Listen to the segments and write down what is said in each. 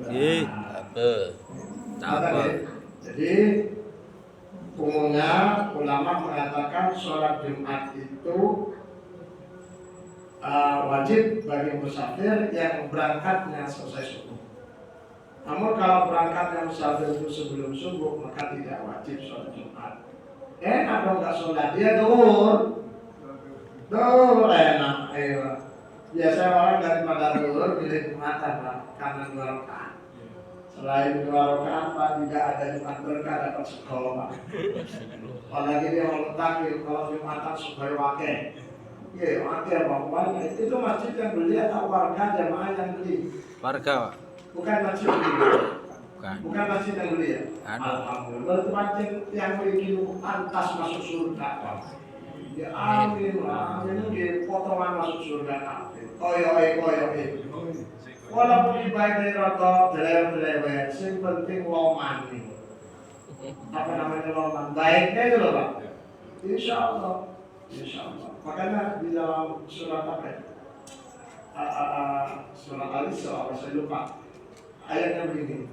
Nggih. Apa? Jadi umumnya ulama mengatakan sholat Jumat itu wajib bagi musafir yang berangkatnya selesai subuh. Namun kalau berangkatnya musafir itu sebelum subuh maka tidak wajib sholat Jumat. Enak dong nggak sholat, dia dur enak. Ayo. Biasanya orang daripada dur pilih Jumatan lah, karena 2 rakaat. Selain 2 rakaat Pak, tidak ada Jumat berkah dapat sekolah Pak. Apalagi dia mau takir kalau Jumatan supaya wakil. Iya, wakil banyak. Itu masjid yang beli atau warga jamaah yang beli? Warga, Pak. Bukan masjid yang beli. Bukan. Bukan masjid yang beli ya? Alhamdulillah. Berarti masjid yang beli pantas masuk surga Pak. Ya amin, ini potongan masuk surga amin. Koyoi. Walaupun dibayar dari rata delewer, yang penting loman nih. Apa namanya loman? Baiknya itu loh Pak. Insya Allah. Makanya di dalam surat apa ya? Surat Al-Isra, saya lupa. Ayatnya begini.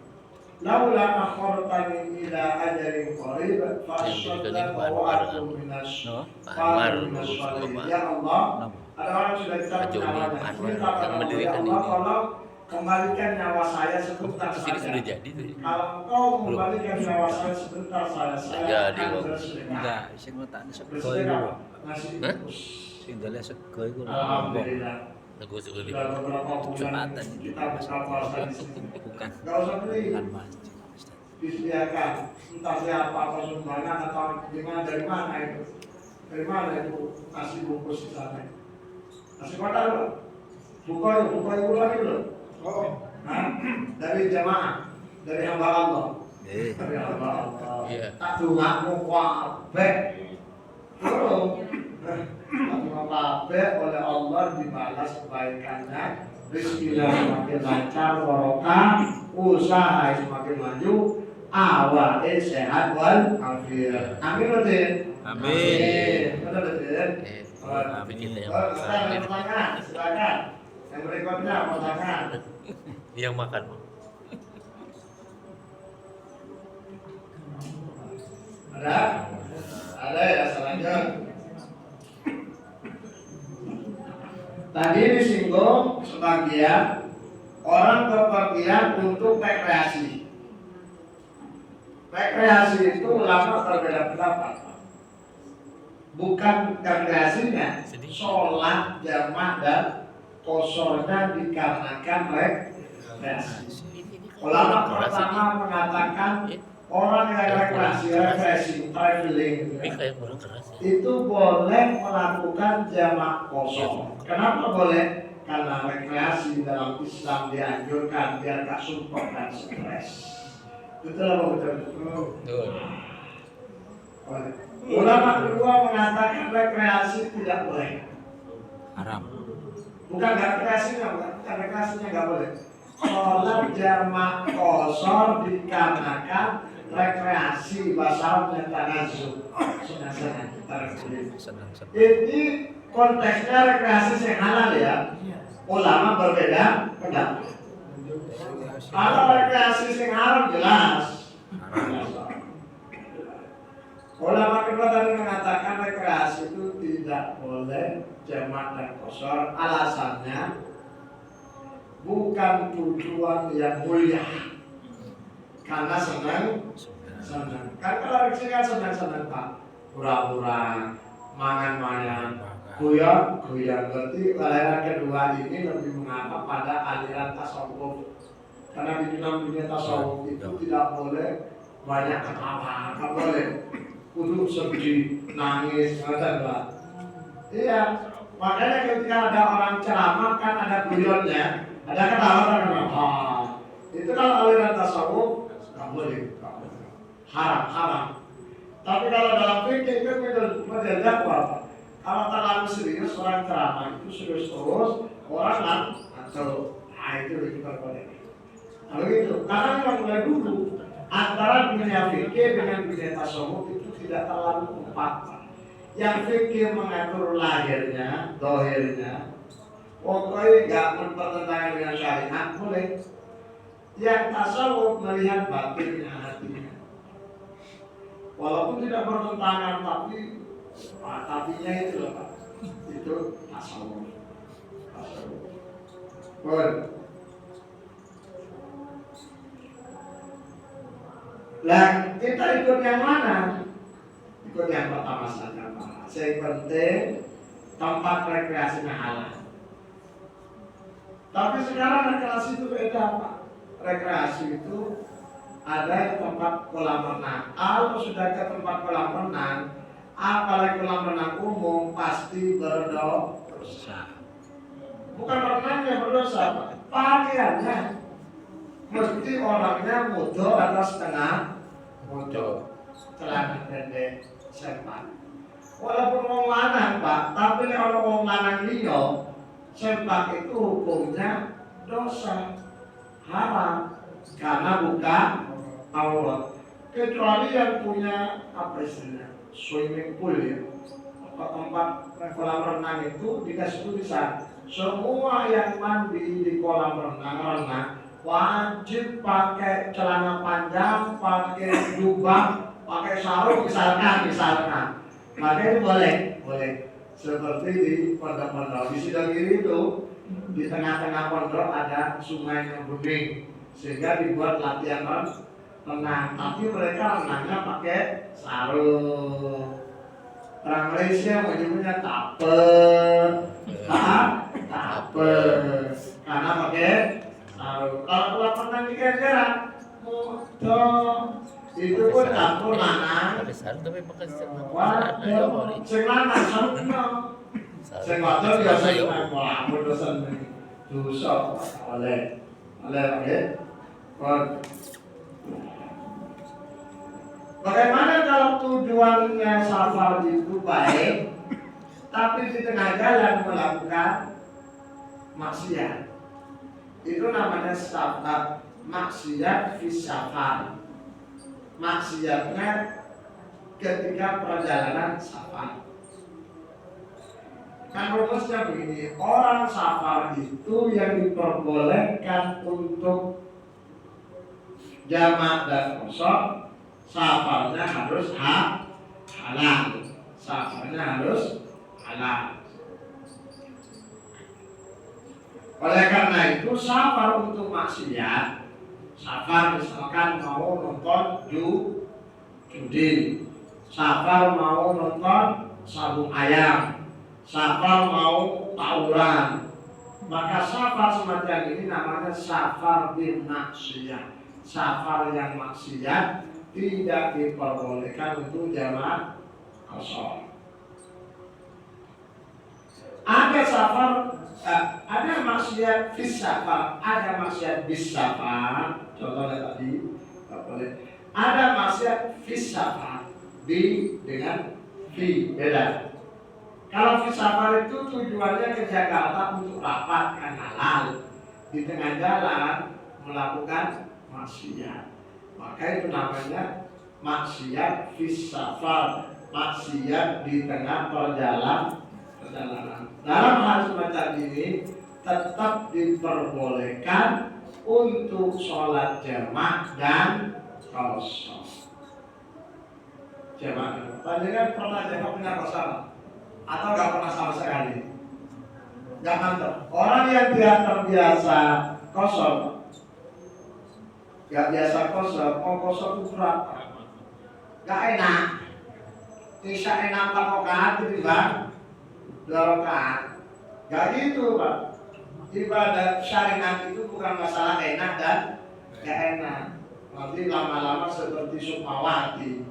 Laula akhartani ila ajalin qarib fasaddaqa wa akun minas salihin. Ya Allah, ada orang sudah kita yang mendirikan ini. Tolong kembalikan nyawa saya sebentar saja. Sudah jadi tuh. Kalau engkau kembalikan nyawa saya sebentar saya akan bersedekah. Enggak, sing ngotakne sego iku. Hah? Sing dale sego iku. Alhamdulillah. Nego sego iki. Sudah beberapa bulan kita buka puasa di sini. Bukan. Gak usah beli. Bukan masjid. Disediakan entah siapa atau sumbangan atau gimana dari mana itu nasi bungkus di sana. Nasi kotak loh. Buka itu lagi loh. Nah, dari jamaah, dari hamba Allah. Dari hamba Allah. Tak dungamu kabeh. Kabeh oleh Allah dibalas kebaikannya. Rizkinya semakin lancar, barokah, usaha semakin maju, awalnya sehat wal afiat. Amin betul. Amin. Betul betul. Amin kita yang silakan. Yang berikutnya mau tangan. Yang makan. Ada ya selanjutnya. Tadi disinggung sebagian orang bepergian untuk rekreasi. Rekreasi itu ulama berbeda pendapat. Bukan rekreasinya, sholat jamaah dan kosornya dikarenakan rekreasi. Ulama pertama mengatakan orang yang rekreasi, traveling, itu boleh melakukan jamak kosor. Kenapa boleh? Karena rekreasi dalam Islam dianjurkan biar tak sumpah dan stres. Betul apa betul? Ulama kedua mengatakan rekreasi tidak boleh. Haram. Bukan rekreasinya nggak boleh. Sholat jamak kosor dikarenakan rekreasi basalnya tanazzuh. Senang. Ini konteksnya rekreasi yang halal ya. Ulama berbeda pendapat. Kalau rekreasi yang haram jelas. Ulama kedua tadi mengatakan rekreasi itu tidak boleh jamak dan kosor. Alasannya bukan tujuan yang mulia. Karena senang. Kan kalau rekreasi kan senang Pak. Pura-pura, mangan-mangan, goyang. Berarti aliran kedua ini lebih mengarah pada aliran tasawuf. Karena di dalam dunia tasawuf itu tidak boleh banyak ketawa, nggak boleh. Kudu sedih, nangis, Pak. Iya, makanya ketika ada orang ceramah kan ada guyonnya, ada ketawa kan. Itu kalau aliran tasawuf nggak boleh. Haram. Tapi kalau dalam fikih itu model dakwah. Kalau terlalu serius orang ceramah itu serius terus orang atau itu kita boleh. Kalau gitu, karena memang mulai dulu antara dunia fikih dengan dunia tasawuf itu tidak terlalu kompak. Yang fikih mengatur lahirnya, dohirnya, pokoknya nggak bertentangan dengan syariat boleh. Yang tasawuf melihat batinnya hatinya. Walaupun tidak bertentangan, tapi tapinya itu loh Pak. Itu tasawuf. Tasawuf. Pun. Lah kita ikut yang mana? Ikut yang pertama saja Pak. Yang penting tempat rekreasinya halal. Tapi sekarang rekreasi itu beda Pak. Rekreasi itu ada tempat kolam renang. Kalau sudah ke tempat kolam renang, apalagi kolam renang umum pasti berdosa. Bukan renangnya berdosa, Pak. Pakaiannya mesti orangnya mudo atau setengah mudo, celana pendek, sempak. Walaupun orang lanang Pak, tapi kalau orang lanang liya, sempak itu hukumnya dosa, haram, karena bukan aurat. Kecuali yang punya apa istilahnya, swimming pool ya, tempat kolam renang itu dikasih tulisan, semua yang mandi di kolam renang wajib pakai celana panjang, pakai jubah, pakai sarung misalkan. Maka itu boleh. Seperti di pondok-pondok di Sidogiri itu, di tengah-tengah pondok ada sungai yang bening, sehingga dibuat latihan renang. Tapi mereka renangnya pakai sarung. Orang Malaysia menyebutnya taper, karena pakai sarung. Kalau kolam renang di Kenjeran, mudah. Itu pun campur lanang. Tapi pakai Waduh, sing lanang sarungnya. Sing wadon biasa yo ngomong dosen dosa oleh nggih. Bagaimana kalau tujuannya safar itu baik, tapi di tengah jalan melakukan maksiat? Itu namanya safar, maksiat fi safar. Maksiatnya ketika perjalanan safar. Kan rumusnya begini, orang safar itu yang diperbolehkan untuk jamak dan qashar, safarnya harus halal. Safarnya harus halal. Oleh karena itu safar untuk maksiat, safar misalkan mau nonton judi, safar mau nonton sabung ayam, safar mau tawuran, maka safar semacam ini namanya safar bin maksiat. Safar yang maksiat tidak diperbolehkan untuk jamak qashar. Ada safar, ada maksiat fis safar, ada maksiat bis safar. Contohnya tadi, boleh. Ada maksiat fis safar, bi dengan fi beda. Kalau fis safar itu tujuannya ke Jakarta untuk rapat kan halal, di tengah jalan melakukan maksiat, maka itu namanya maksiat fis safar, maksiat di tengah perjalanan. Dalam hal semacam ini tetap diperbolehkan untuk sholat jamak dan qashar. Jamak. Panjenengan pernah jamak punya qashar atau nggak pernah sama sekali? Jangan tuh. Orang yang tidak terbiasa qashar, nggak biasa qashar, mau qashar itu berat, nggak enak. Bisa enak pakokan itu bang. 2 rakaat. Gak gitu Pak. Ibadah syariat itu bukan masalah enak dan gak enak. Nanti lama-lama seperti Sukmawati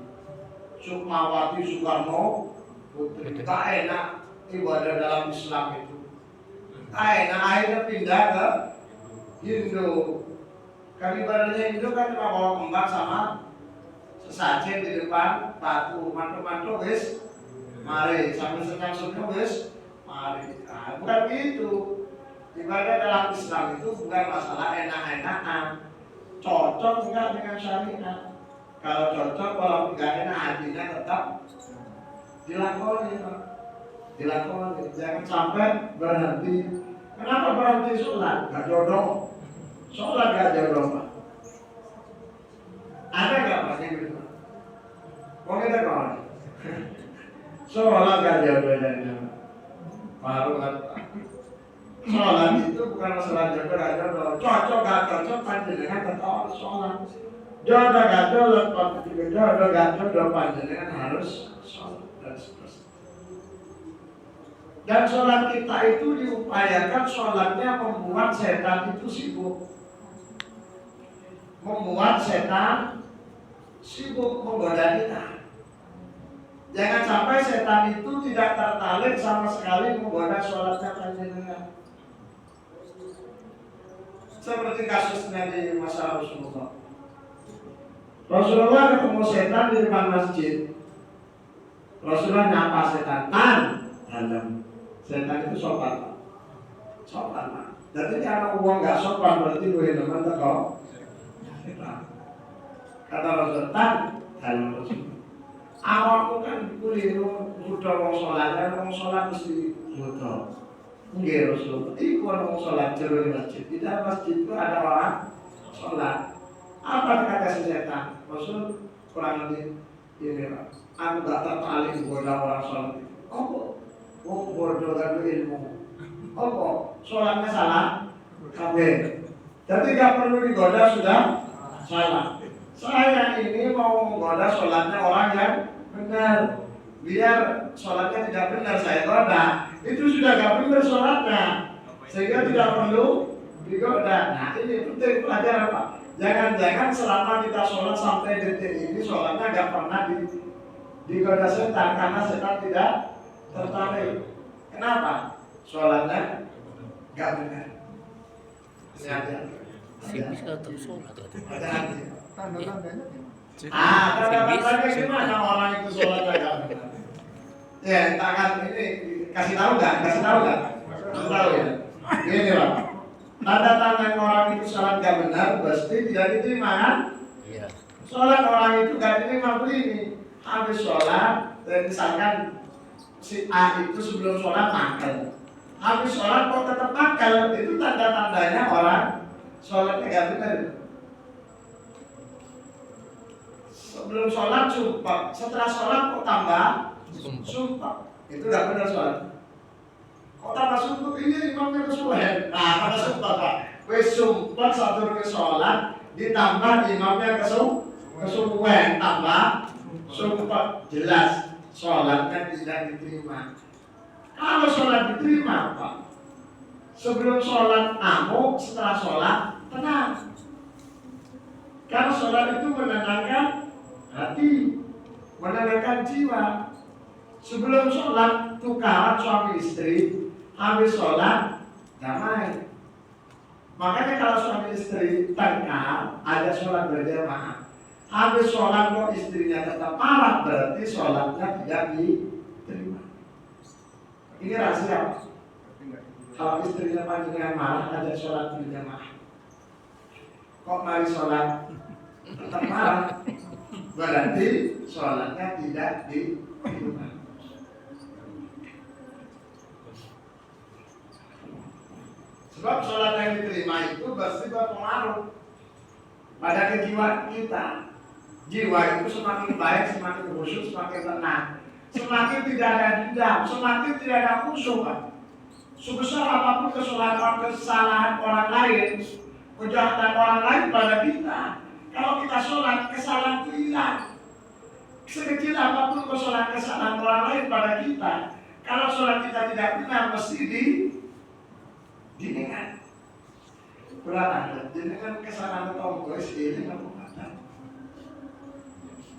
Soekarno Putri. Gak enak ibadah dalam Islam itu. Gak enak, akhirnya pindah ke Hindu. Kan ibadahnya Hindu kan cuma bawa kembang sama sesajen di depan batu. Mantu-mantu wis mari sambil senyum wis mari. Nah, bukan gitu. Ibadah dalam Islam itu bukan masalah enak-enakan. Cocok enggak dengan syariat. Kalau cocok, kalau enggak enak hatinya tetap dilakoni. Jangan sampai berhenti. Kenapa berhenti sholat? Gak jodoh. Sholat gak jodoh Pak. kita kawan. Sholat gak jodohnya. Baru kata. Sholat itu bukan masalah jodoh gak jodoh. Cocok gak cocok panjenengan tetap sholat. Jodoh gak jodoh panjenengan harus sholat dan seterusnya. Dan sholat kita itu diupayakan sholatnya membuat setan itu sibuk. Membuat setan sibuk menggoda kita. Jangan sampai setan itu tidak tertarik sama sekali menggoda sholatnya panjenengan. Seperti kasusnya di masa Rasulullah. Rasulullah ketemu setan di depan masjid. Rasulullah nyapa setan, dalam. Setan itu sopan, sopan. Jadi kalau uang nggak sopan berarti gue teman teko. Kata Rasulullah, dalam Rasulullah. Awakmu kan kuliru sudah wong sholat mesti mudah. Nggih Rasulullah. Iku wong sholat jero masjid. Di dalam masjid itu ada orang sholat. Apa kata si setan? Rasul kurang lebih ini Pak. Aku tak tertarik goda orang sholat itu. Oh, bodoh gak ilmu. Oh, sholatnya salah. Kabeh. Jadi gak perlu digoda sudah salah. Saya ini mau menggoda sholatnya orang yang benar. Biar sholatnya tidak benar saya goda. Itu sudah gak benar sholatnya. Sehingga tidak perlu digoda. Nah ini penting pelajaran Pak. Jangan-jangan selama kita sholat sampai detik ini sholatnya gak pernah digoda setan karena setan tidak tertarik. Kenapa? Sholatnya gak benar. Ini aja. Bisa terus sholat. Tanda-tandanya tanda-tandanya gimana orang itu sholatnya gak benar? Ya, tangan ini kasih tahu nggak? Kasih tahu ya. Ini Pak. Tanda-tanda orang itu sholat gak benar pasti tidak diterima kan? Iya. Sholat orang itu gak diterima begini. Habis sholat, misalkan si A itu sebelum sholat makan. Habis sholat kok tetap makan, itu tanda-tandanya orang sholatnya gak benar. Sebelum sholat sumpah, setelah sholat kok tambah sumpah. Itu gak benar sholat. Kok tambah sumpah, ini imamnya kesuwen. Nah, pada sumpah Pak. Wes sumpah satu ke sholat, ditambah imamnya kesuwen, tambah sumpah. Jelas, sholatnya tidak diterima. Kalau sholat diterima Pak, sebelum sholat ngamuk, setelah sholat tenang. Karena sholat itu menenangkan hati, menenangkan jiwa. Sebelum sholat tukaran suami istri, habis sholat damai. Makanya kalau suami istri tengkar, ada sholat berjamaah. Habis sholat kok istrinya tetap marah, berarti sholatnya tidak diterima. Ini rahasia. Kalau istrinya panjenengan marah, ada sholat berjamaah. Kok mari sholat tetap marah, berarti sholatnya tidak diterima. Sebab sholat yang diterima itu pasti berpengaruh pada kejiwaan kita. Jiwa itu semakin baik, semakin khusyuk, semakin tenang, semakin tidak ada dendam, semakin tidak ada musuh. Sebesar apapun kesalahan orang lain, kejahatan orang lain pada kita, kalau kita sholat, kesalahan itu hilang. Sekecil apapun kesalahan orang lain pada kita, kalau sholat kita tidak benar, mesti diingat. Berapa? Dengan kesalahan tonggo ini nggak mengatakan.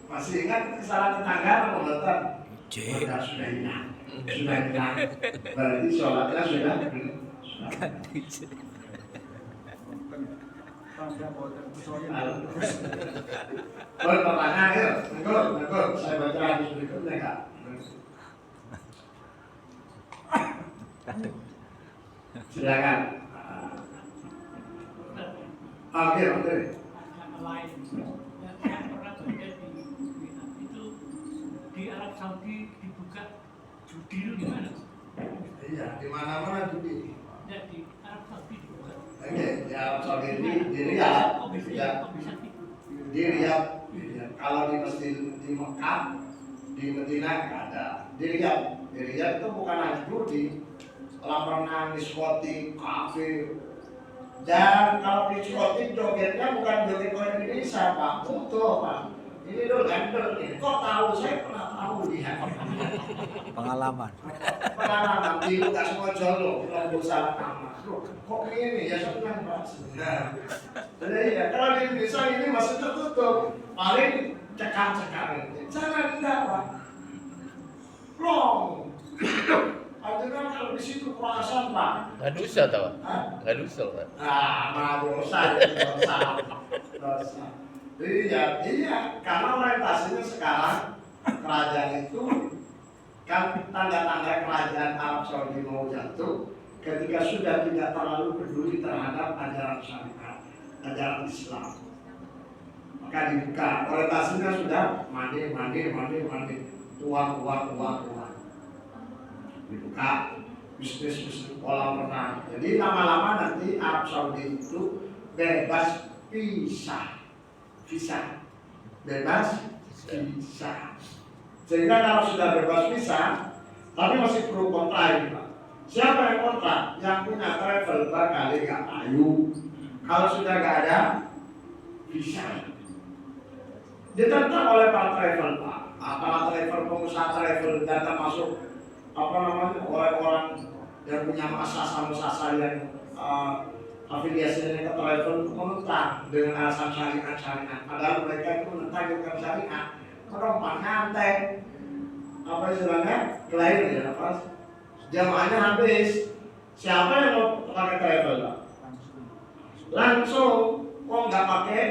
Masih ingat kesalahan tetangga atau mengatakan? Sudah hilang, sudah hilang. Berarti sholatnya sudah benar. Pertanyaan ya, nengok, saya baca hadis berikutnya Kak. Silakan. Oke, oke. Lain, yang pernah baca itu di Arab Saudi dibuka judi itu gimana? Iya, di mana-mana judi. Ya di Arab Saudi dibuka. Oke, di Arab Saudi di Riyadh. Oh bisa, Ya. oh bisa sih. Di Riyadh. Kalau di masjid di Mekah Di Medina nggak ada. Di Riyadh itu bukan hanya judi, kolam renang, diskotik, kafe. Dan kalau diskotik jogetnya bukan joget orang Indonesia, Pak. Betul, Pak. Ini dulu gandel ini. Kok tahu? Saya pernah tahu dia. Pengalaman. Pengalaman di nggak semua jolo, kalau salah nama. Loh, kok ini ya senang, Pak. Nah, jadi ya kalau di Indonesia ini masih tertutup, paling cekam-cekam. Jangan enggak, Pak. Long. Artinya kalau di situ perasaan, Pak. Nggak dosa tau? Hah? Nggak dosa kan? Nah, dosa. Jadi ya, iya, karena orientasinya sekarang kerajaan itu kan tanda-tanda kerajaan Arab Saudi mau jatuh ketika sudah tidak terlalu peduli terhadap ajaran syariat, ajaran Islam. Maka dibuka, orientasinya sudah mandi, uang. Dibuka bisnis kolam renang. Jadi lama-lama nanti Arab Saudi itu bebas visa. Bebas visa. Sehingga kalau sudah bebas visa, tapi masih perlu kontrak ini, Pak. Siapa yang kontrak? Yang punya travel barangkali nggak payu. Kalau sudah nggak ada visa, ditentang oleh para travel, Pak. Para travel, pengusaha travel, dan termasuk orang-orang yang punya masa yang afiliasinya ke travel menentang dengan alasan syariat. Padahal mereka itu menentang bukan syariat, menumpang nyantai, apa istilahnya, kelahiran ya, apa? Jamaahnya habis. Siapa yang mau pakai travel, Pak? Langsung, kok nggak pakai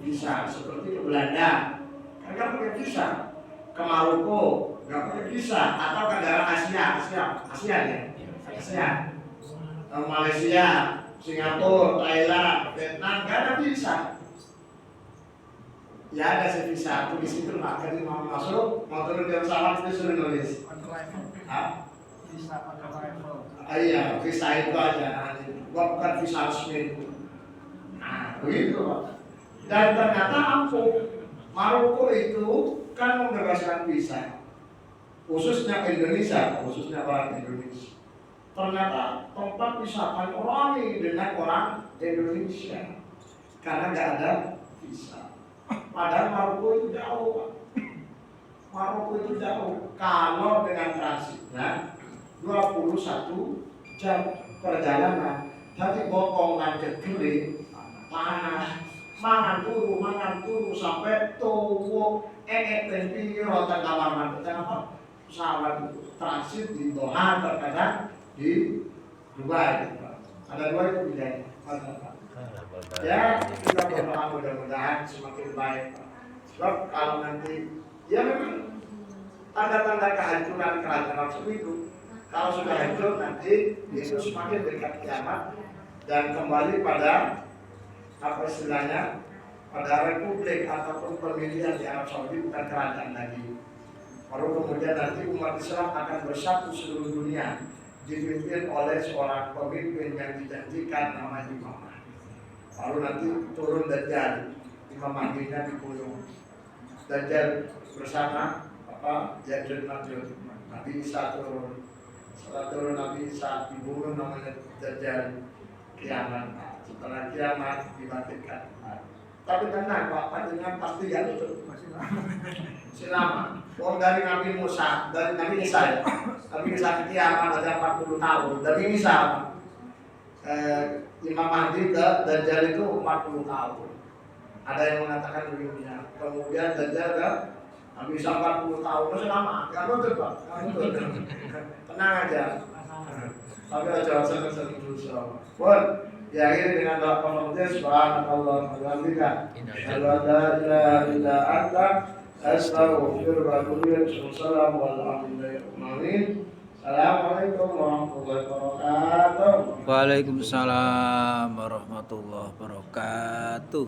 visa? Seperti ke Belanda, kan nggak pakai visa. Ke Maroko, nggak pakai visa. Atau ke daerah Asia ya. Malaysia, Singapura, Thailand, Vietnam, nggak ada visa. Ya ada sih visa, tulis itu Pak. Jadi mau masuk, mau turun di pesawat itu suruh nulis. Bisa pakai travel. Iya, visa itu aja. Bukan visa resmi. Nah, begitu Pak. Dan ternyata ampuh. Maroko itu kan membebaskan visa, khususnya Indonesia, khususnya orang Indonesia. Ternyata tempat wisata orani dengan orang Indonesia karena nggak ada visa. Padahal Maroko itu jauh, Pak. Maroko itu jauh. Kalau dengan transitnya 21 jam perjalanan, tapi bokongan kering, panas, mangan turu sampai tuwuk tempi rotan kamar mandi. Kenapa? Pesawat itu transit di Doha, terkadang di Dubai. Ada dua itu bedanya. Ya, kita berdoa mudah-mudahan semakin baik. Sebab kalau nanti, ya memang tanda-tanda kehancuran kerajaan tersebut itu, kalau sudah hancur nanti Yesus semakin dekat kiamat dan kembali pada apa istilahnya, pada republik ataupun pemilihan di Arab Saudi, bukan kerajaan lagi. Baru kemudian nanti umat Islam akan bersatu seluruh dunia, dipimpin oleh seorang pemimpin yang dijanjikan namanya Imam Mahdi. Lalu nanti turun Dajjal, Imam Mahdinya dibunuh. Dajjal bersama Ya'juj Ma'juj. Nabi Isa turun. Setelah turun Nabi Isa dibunuh namanya Dajjal. Kiamat. Setelah kiamat dibangkitkan. Tapi tenang Pak, panjenengan pasti ya itu masih lama. Dari Nabi Musa, dari Nabi Isa ya. Nabi Isa ke kiamat ada 40 tahun. Dari Isa Imam Mahdi ke Dajjal itu 40 tahun. Ada yang mengatakan demikian. Kemudian Dajjal ke Nabi Isa 40 tahun. Masih lama, nggak betul Pak. Tenang aja. Tapi aja sering dulu. Pun diakhiri dengan doa penutup. Subhanallah wa bihamdika, asyhadu an la ilaha illa anta, astaghfiruka wa atubu ilaik. Assalamualaikum warahmatullahi wabarakatuh. Waalaikumsalam warahmatullahi wabarakatuh.